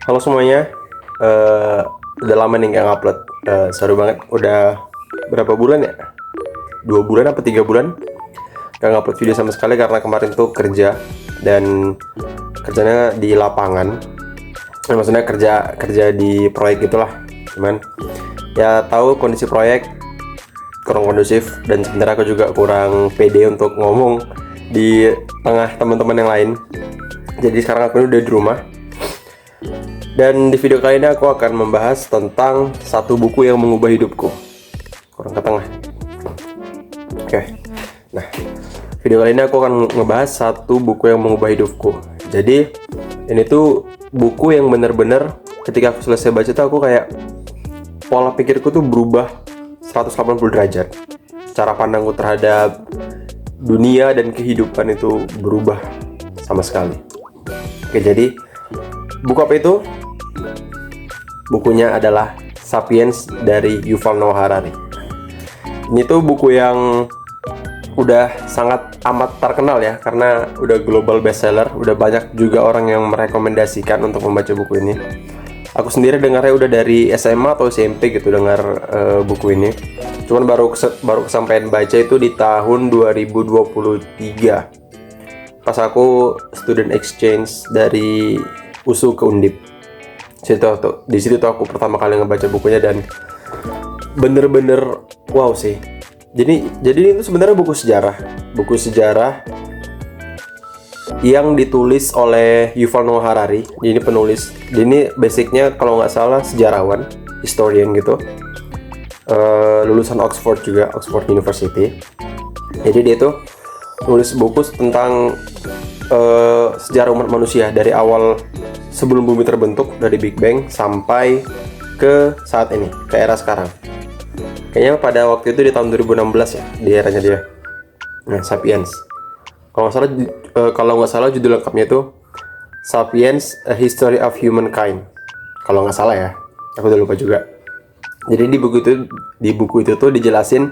Halo semuanya. Eh, udah lama nih nggak ngupload. Seru banget. Udah berapa bulan ya? 2 bulan apa 3 bulan? Nggak ngupload video sama sekali karena kemarin tuh kerja dan kerjanya di lapangan. Maksudnya kerja kerja di proyek gitulah. Cuman ya tahu kondisi proyek kurang kondusif dan sebenarnya aku juga kurang pede untuk ngomong di tengah teman-teman yang lain. Jadi sekarang aku udah di rumah. Dan di video kali ini aku akan membahas tentang satu buku yang mengubah hidupku. Kurang ke tengah. Oke. Nah, video kali ini aku akan ngebahas satu buku yang mengubah hidupku. Jadi, ini tuh buku yang bener-bener ketika aku selesai baca tuh aku kayak pola pikirku tuh berubah 180 derajat. Cara pandangku terhadap dunia dan kehidupan itu berubah sama sekali. Oke, jadi buku apa itu? Bukunya adalah Sapiens dari Yuval Noah Harari. Ini tuh buku yang udah sangat amat terkenal ya, karena udah global bestseller, udah banyak juga orang yang merekomendasikan untuk membaca buku ini. Aku sendiri dengarnya udah dari SMA atau SMP gitu dengar buku ini. Cuman baru kesampaian baca itu di tahun 2023. Pas aku student exchange dari USU ke Undip. Di situ tuh aku pertama kali ngebaca bukunya dan bener-bener wow sih. Jadi itu sebenarnya buku sejarah yang ditulis oleh Yuval Noah Harari. Ini penulis. Ini basicnya kalau nggak salah sejarawan, historian gitu. Lulusan Oxford juga, Oxford University. Jadi dia tuh nulis buku tentang sejarah umat manusia dari awal sebelum bumi terbentuk, dari Big Bang sampai ke saat ini, ke era sekarang. Kayaknya pada waktu itu di tahun 2016 ya, di eranya dia. Nah, Sapiens. Kalau nggak salah judul lengkapnya itu Sapiens: A History of Humankind. Kalau nggak salah ya, aku udah lupa juga. Jadi di buku itu tuh dijelasin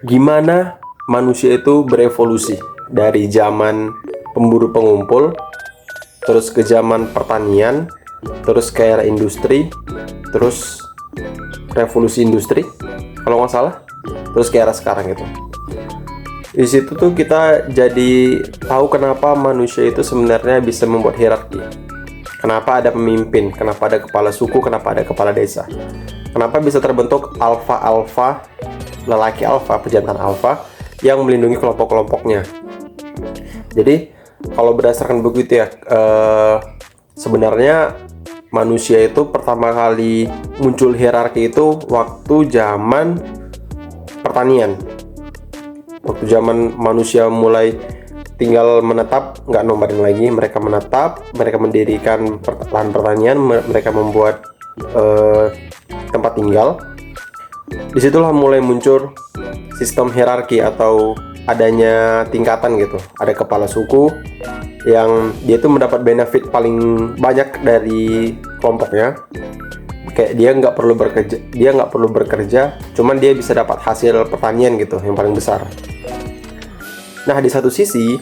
gimana manusia itu berevolusi dari zaman pemburu pengumpul, terus ke zaman pertanian, terus ke era industri, terus revolusi industri kalau nggak salah, terus ke era sekarang gitu. Di situ tuh kita jadi tahu kenapa manusia itu sebenarnya bisa membuat hierarki. Kenapa ada pemimpin, kenapa ada kepala suku, kenapa ada kepala desa. Kenapa bisa terbentuk alfa-alfa, lelaki alfa, pejantan alfa yang melindungi kelompok-kelompoknya. Jadi kalau berdasarkan buku itu ya, sebenarnya manusia itu pertama kali muncul hierarki itu waktu zaman pertanian. Waktu zaman manusia mulai tinggal menetap, nggak nomaden lagi, mereka menetap, mereka mendirikan lahan pertanian, mereka membuat tempat tinggal. Disitulah mulai muncul sistem hierarki atau adanya tingkatan gitu. Ada kepala suku yang dia tuh mendapat benefit paling banyak dari kelompoknya. Kayak dia nggak perlu bekerja, cuman dia bisa dapat hasil pertanian gitu yang paling besar. Nah, di satu sisi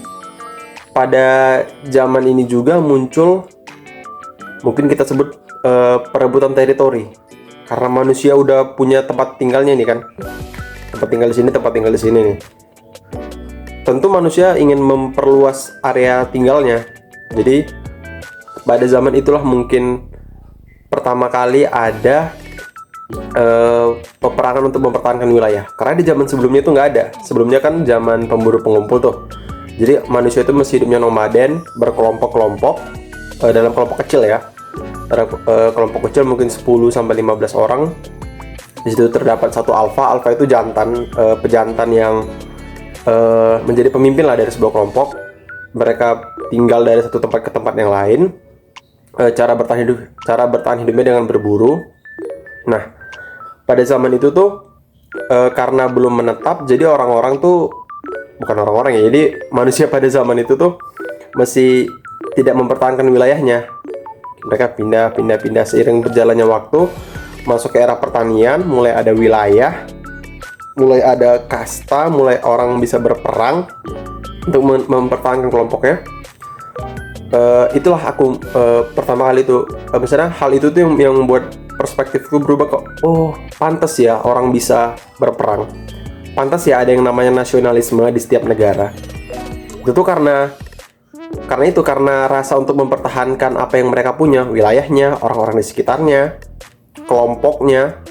pada zaman ini juga muncul mungkin kita sebut perebutan teritori. Karena manusia udah punya tempat tinggalnya nih kan. Tempat tinggal di sini nih. Tentu manusia ingin memperluas area tinggalnya. Jadi pada zaman itulah mungkin pertama kali ada peperangan untuk mempertahankan wilayah. Karena di zaman sebelumnya itu nggak ada. Sebelumnya kan zaman pemburu pengumpul tuh. Jadi manusia itu masih hidupnya nomaden, berkelompok-kelompok, dalam kelompok kecil ya. Kelompok kecil mungkin 10-15 orang. Di situ terdapat satu alfa itu jantan, pejantan yang menjadi pemimpin lah dari sebuah kelompok. Mereka tinggal dari satu tempat ke tempat yang lain. Cara bertahan hidupnya dengan berburu. Nah, pada zaman itu tuh karena belum menetap, jadi orang-orang tuh bukan orang-orang ya. Jadi manusia pada zaman itu tuh masih tidak mempertahankan wilayahnya. Mereka pindah seiring berjalannya waktu, masuk ke era pertanian, mulai ada wilayah, mulai ada kasta, mulai orang bisa berperang untuk mempertahankan kelompoknya. itulah aku pertama kali itu misalnya hal itu tuh yang membuat perspektifku berubah kok. Oh, pantas ya orang bisa berperang, pantas ya ada yang namanya nasionalisme di setiap negara. Itu tuh karena rasa untuk mempertahankan apa yang mereka punya, wilayahnya, orang-orang di sekitarnya, kelompoknya,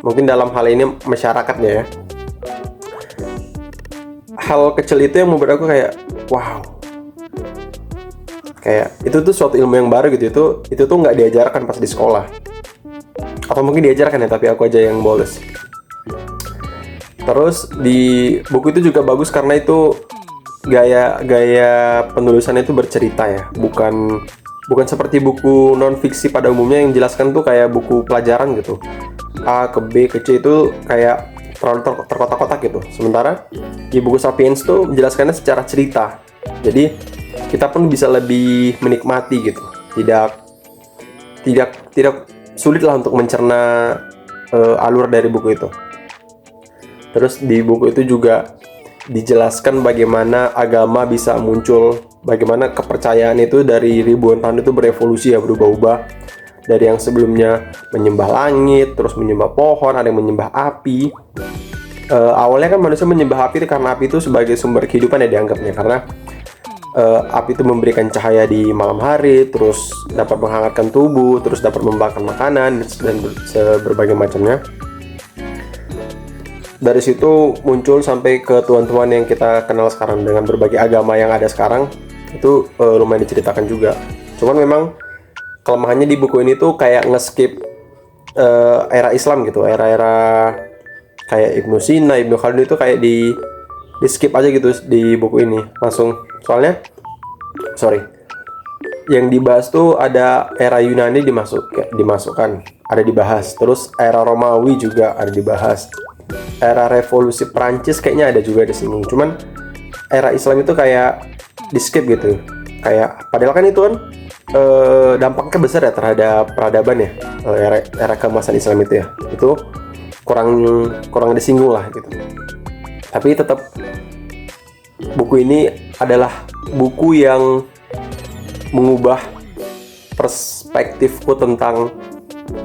mungkin dalam hal ini masyarakatnya ya. Hal kecil itu yang membuat aku kayak wow, kayak itu tuh suatu ilmu yang baru gitu. Itu tuh nggak diajarkan pas di sekolah, atau mungkin diajarkan ya tapi aku aja yang bolos. Terus di buku itu juga bagus karena itu gaya penulisannya itu bercerita ya, bukan seperti buku non fiksi pada umumnya yang jelaskan tuh kayak buku pelajaran gitu, A ke B ke C itu kayak terlalu terkotak-kotak gitu. Sementara di buku Sapiens tuh menjelaskannya secara cerita, jadi kita pun bisa lebih menikmati gitu, tidak sulit lah untuk mencerna alur dari buku itu. Terus di buku itu juga dijelaskan bagaimana agama bisa muncul, bagaimana kepercayaan itu dari ribuan tahun itu berevolusi ya, berubah-ubah dari yang sebelumnya menyembah langit, terus menyembah pohon, ada yang menyembah api. Awalnya kan manusia menyembah api itu karena api itu sebagai sumber kehidupan ya dianggapnya, karena api itu memberikan cahaya di malam hari, terus dapat menghangatkan tubuh, terus dapat membakar makanan dan berbagai macamnya. Dari situ muncul sampai ke Tuhan-Tuhan yang kita kenal sekarang dengan berbagai agama yang ada sekarang. Itu lumayan diceritakan juga. Cuman memang kelemahannya di buku ini tuh kayak nge-skip era Islam gitu, era-era kayak Ibnu Sina, Ibnu Khaldun itu kayak di skip aja gitu di buku ini langsung. Soalnya yang dibahas tuh ada era Yunani dimasukkan, ada dibahas. Terus era Romawi juga ada dibahas. Era revolusi Prancis kayaknya ada juga disinggung. Cuman era Islam itu kayak di skip gitu. Kayak padahal kan itu kan dampaknya besar ya terhadap peradaban ya, era keemasan Islam itu ya. Itu kurang disinggung lah gitu. Tapi tetap buku ini adalah buku yang mengubah perspektifku tentang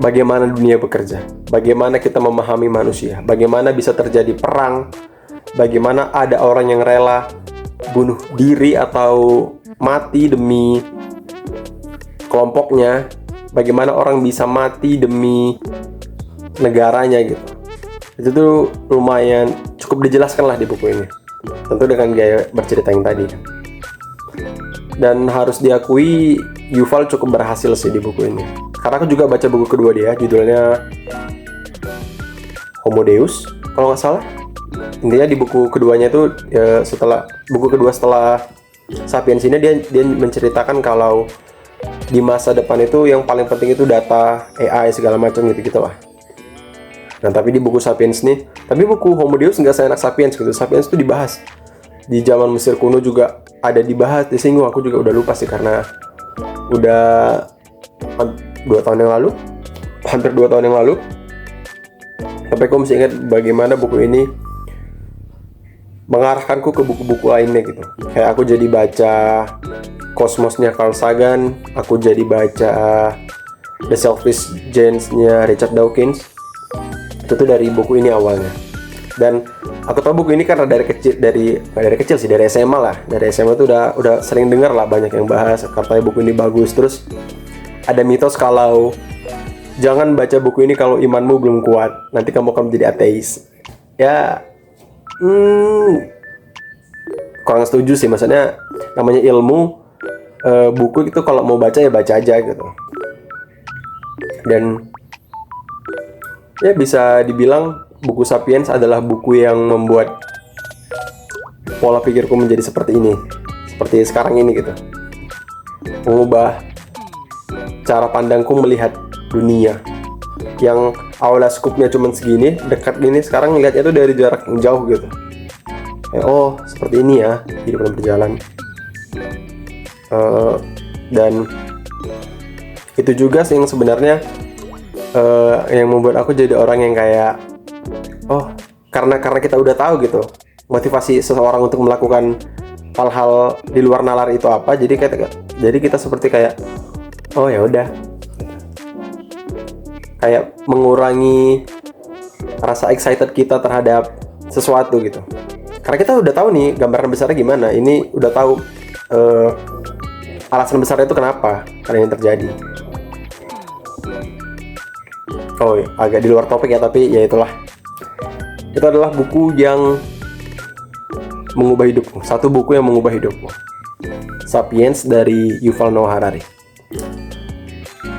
bagaimana dunia bekerja, bagaimana kita memahami manusia, bagaimana bisa terjadi perang, bagaimana ada orang yang rela bunuh diri atau mati demi kelompoknya, bagaimana orang bisa mati demi negaranya gitu. Itu tuh lumayan cukup dijelaskan lah di buku ini, tentu dengan gaya bercerita yang tadi. Dan harus diakui Yuval cukup berhasil sih di buku ini. Karena aku juga baca buku kedua dia, judulnya Homo Deus kalau nggak salah. Intinya di buku keduanya itu ya, setelah Sapiens ini dia menceritakan kalau di masa depan itu yang paling penting itu data, AI segala macam gitu lah. Nah tapi di buku Sapiens nih, tapi buku Homo Deus nggak seenak Sapiens gitu. Sapiens itu dibahas di zaman Mesir kuno juga ada dibahas, disinggung. Aku juga udah lupa sih karena udah 2 tahun yang lalu, hampir 2 tahun yang lalu. Tapi aku masih ingat bagaimana buku ini mengarahkanku ke buku-buku lainnya gitu. Kayak aku jadi baca Kosmosnya Carl Sagan, aku jadi baca The Selfish Genes-nya Richard Dawkins. Itu tuh dari buku ini awalnya. Dan aku tahu buku ini karena dari SMA lah. Dari SMA tuh udah sering dengar lah banyak yang bahas katanya buku ini bagus. Terus ada mitos kalau jangan baca buku ini kalau imanmu belum kuat, nanti kamu akan menjadi ateis. Ya, kurang setuju sih. Maksudnya namanya ilmu, buku itu kalau mau baca ya baca aja gitu. Dan ya bisa dibilang buku Sapiens adalah buku yang membuat pola pikirku menjadi seperti ini, seperti sekarang ini gitu. Mengubah cara pandangku melihat dunia yang awalnya skupnya cuma segini, dekat gini, sekarang ngelihatnya itu dari jarak yang jauh gitu. Oh, seperti ini ya hidup dan berjalan. Dan itu juga sih yang sebenarnya yang membuat aku jadi orang yang kayak karena kita udah tahu gitu motivasi seseorang untuk melakukan hal-hal di luar nalar itu apa. Jadi kita seperti kayak, oh ya udah, kayak mengurangi rasa excited kita terhadap sesuatu gitu. Karena kita udah tahu nih gambaran besarnya gimana. Ini udah tahu alasan besarnya itu kenapa karena ini terjadi. Oh, agak di luar topik ya, tapi ya itulah. Itu adalah buku yang mengubah hidupku. Satu buku yang mengubah hidupku. Sapiens dari Yuval Noah Harari.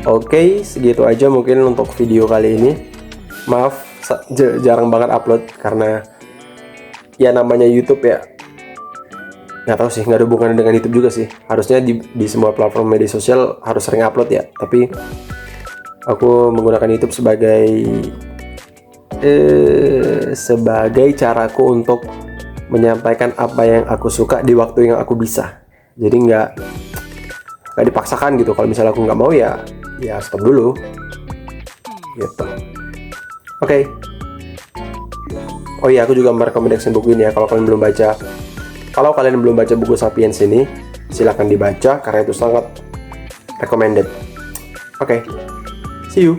Oke, segitu aja mungkin untuk video kali ini. Maaf, jarang banget upload karena ya namanya YouTube ya. Nggak tahu sih, nggak ada hubungannya dengan YouTube juga sih. Harusnya di semua platform media sosial harus sering upload ya. Tapi aku menggunakan YouTube sebagai caraku untuk menyampaikan apa yang aku suka di waktu yang aku bisa. Jadi nggak dipaksakan gitu. Kalau misalnya aku nggak mau ya stop dulu gitu. Oke. Oh iya, aku juga merekomendasikan buku ini ya. Kalau kalian belum baca buku Sapiens ini, silahkan dibaca karena itu sangat recommended. Oke. See you.